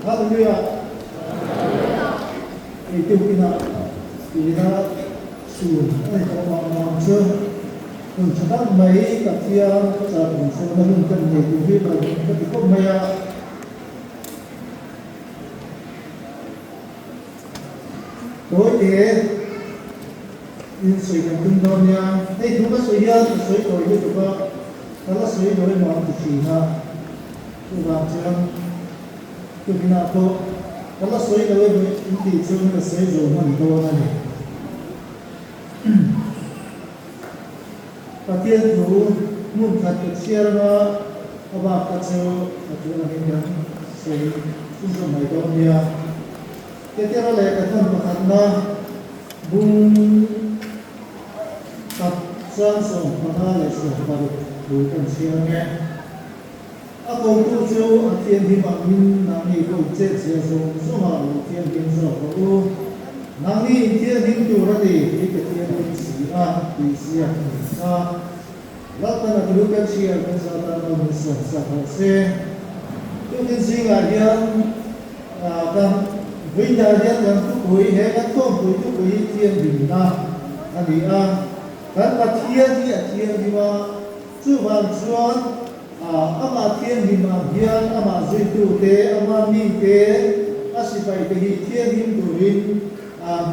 Hallelujah. Itu kita suruh orang chưa mình sẽ bắt mấy cặp kia giờ mình sẽ nó luôn cần để từ biết là cái gì không mày đối thế in suy cần tinh đồn nha đây chúng ta suy ra suy rồi như chúng ta là suy rồi mà tự chỉ ha chúng ta chưa chúng ta có đó là suy rồi với thì chúng ta suy rồi mà đồn này và thiên thủ muốn thật được chia ra và các châu và chúng ta hiện đang sẽ chúng ta mấy đồn nha cái thứ đó là cái thân của hắn đó bung tập sang sông và ha lại sông và đủ cần chia nghe à cầu tu châu à thiên thì bằng min nang ni cầu chết chia sông số mà thiên thiên sông và u nang ni thiên thiên tu ra đi cái thiên thiên sĩ à đi sĩ à lát nữa đủ cần chia cái sao ta nó mình sông sa hồ se tu thiên sĩ là hiện cần vì đại diện làm tu bồi hệ các thôn bồi tu bồi thiên bình na anh đi kan bắt thiên đi mà chú văn chuan ama thiên đi mà hiền ama duy tu tế ama mi tế asipai tế thiên him tu rin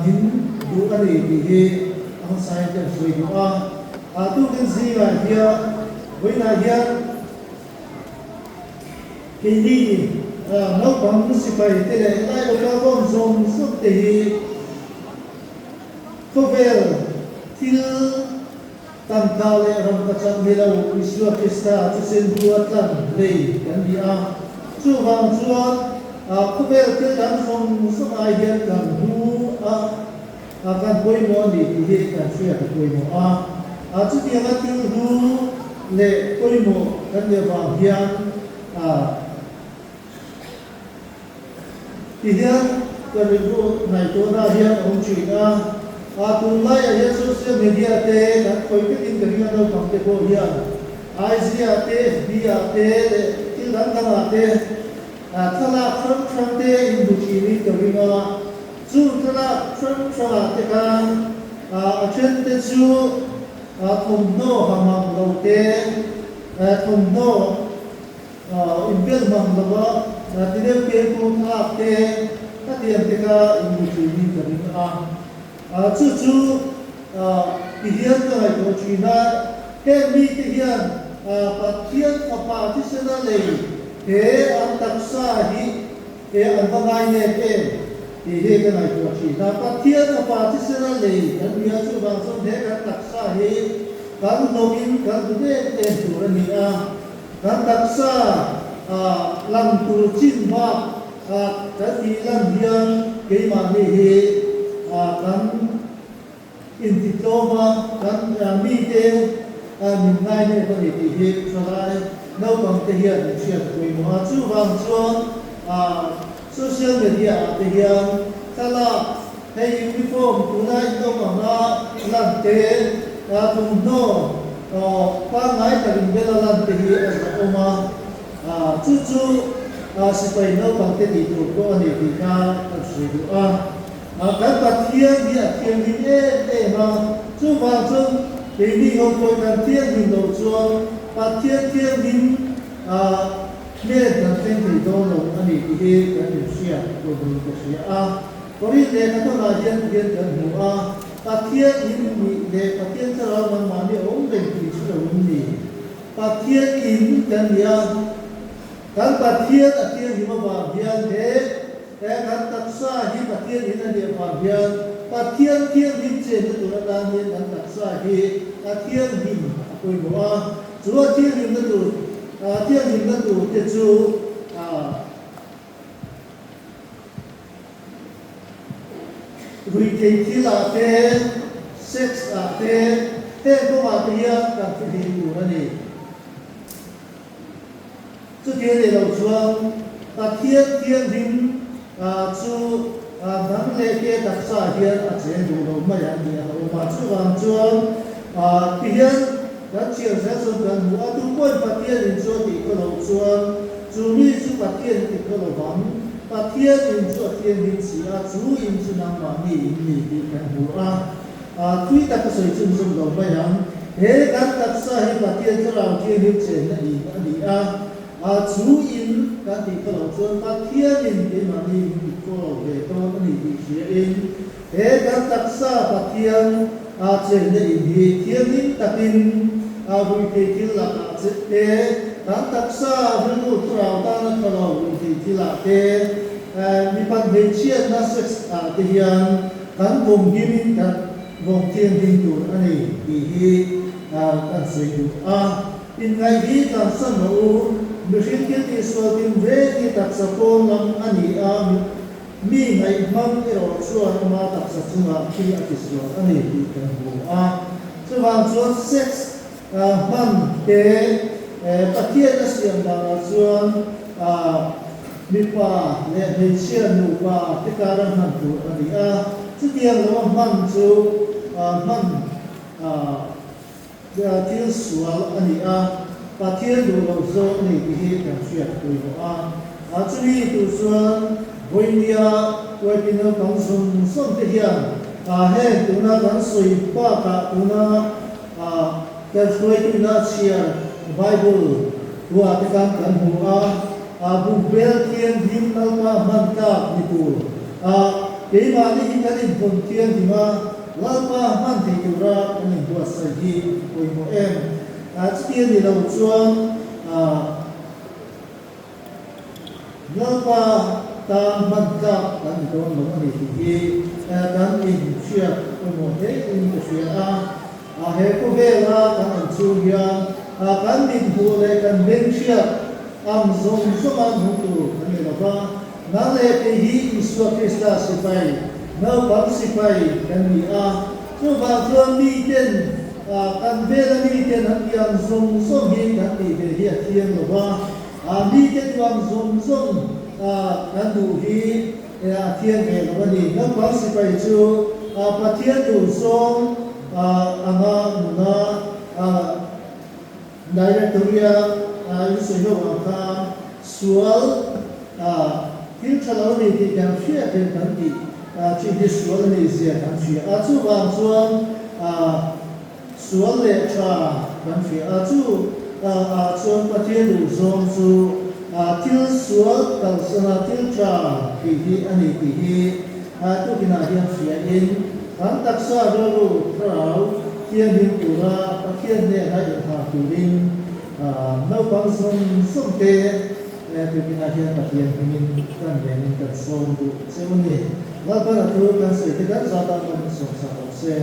him tu anh đi ông sai chân suy đi tu cái gì là hiền với là hiền cái gì nó bằng asipai tế này ai được các con dùng suốt tế có vẻ til tam kale ram kachang hilau Iswa Krista chusen buatan lei kan dia chu wang chuan khubel ke kan som som ai hian kan hu kan poimo ni ti he kan sia ka poimo chu ti ma ti hu le poimo kan dia wang hian ti hian kan ru nai to na hian ong chi na tunlai ya social media te kan koi ke tin kari na do kam te ko ya Asia te FB te til dan dan te thala from te in du chi ni kari na chu thala from te kan chen te chu thom no hamam lo te thom no in bel mam lo ba ti de ke ko tha te ta tiam te ka in du chi ni kari na chú thì hiện tại của chị na cái mi thì hiện phát triển và phát triển ra này thế anh tập sa đi thế anh vào ngay này thế thì hiện cái này của chị na phát triển và phát triển ra này anh bây giờ chú bằng xong thế anh tập sa đi anh login anh tự nhiên tên chủ ra này anh tập sa làm tu chín hoa cái gì làm hiện cái mà này kan diploma kan mi te min ngai ne ko ni ti he salai no bang te hian chiat koi mo chu wang chuan social media te hian kala hey uniform tunai to bang na lan te tum no pa ngai ta rin bela lan te hi oma chu sipai no bang te ti tu ko ani ti ka sui du các bậc thiên thì mà chú vào chung thì đi học coi cần thiên thì đầu chuông và thiên thì nên cần thiên thì đâu rồi anh đi đi cái điều xia của mình cái xia có biết để các con là dân cần hiểu và thiên thì để và thiên cho nó mà đi ổn định thì sẽ là ổn định và thiên thì cần gì các bậc thiên thì mà vào thiên thế kan tak sa hi pathian in ane phàm hian pathian thiang hin chen tu na dan hian kan tak sa hi pathian hin koi mo chu thiang hin na tu te chu rui ke thila te sex te ko ma te hian kan fi tu na ni chu thiang le lo chuang pathian thiang hin chú nắng lệ kia đặc sa hiền chế đủ đồ mà dạng gì mà chú làm chuông thì hiền đã chiều sẽ xuống gần mua tu quên phát tiền đến cho thì có đầu chuông chú mi chú phát tiền thì có đầu bóng Pathian in chu Thiên Linh chỉ chú in chu nang ma ni in ni đi kan hu tuy ta có soi chung chung đầu bay hằng thế các tác sa hi Pathian choเราThiên Linh chen na ni chú in các đi cóเราchuan Pathian in đi ma ni in ko về to ni đi chia in thế các tác sa Pathian chen na in hi Thiên Linh takin vui thế thì là chết thế các tác sa với một trào ta nó cóเราvui thế thì là thế mi pan về chiên na sex thì hiền các vùng himin các vùng Thiên Linh tu anh ấy thì các sự in ngày đi các sân hữu mình khi thì số tiền về thì tác sa con làm anh ấy mi ngày mong cái đó số mà tác sa chung khi cái số anh ấy thì cái hữu cho vào số sex man te Pathian na siam da chuan mi pa le me chian nu pa te karam han tu ani chu tiang lo man chu man til sual ani Pathian du lo zo ni hi kan sia tu chu hi tu chuan voinia webino kang som te hian he tu na kan soi pa ka tu na cái suy tu na chia Bible tua te kan hu bu bel Thiên Linh na ma man ka ni tu ke ma ni kan in pon Thiên di ma la ma man te tu ra ni tua sa ji oi mo em chi ni lo chuan la ma ta man ka kan do lo ni ti hi kan in chia oi mo he in ko sia he ko vela kan chu hian kan din hu le kan ben chia am zong soman hu tu ani lova na le te hi Isu Krista sipai na bang sipai kan ni chu ba thon mi ten kan vela mi ten han yang zong som hi kan ni ve hi thiang lova mi ten wang zong zong kan du hi thiang he lova ni na bang sipai chu Pathian du song anga muna directoria yusuyo waka sual til chala ni ti kan shia ten kan ti chi di sual ni zia kan shia chu wang chuan sual le cha kan shia chu chuan Pathian du song chu til sual kal sana til cha ti hi ani ti hi tu kina hian shia in kan taksa ro rau Thiên Linh tu ra Pathian ne na in ha tu rin no bang som te tu kina hian Pathian min kan ben kan som tu se mun ni la pa tu kan se te kan za ta kan som sa se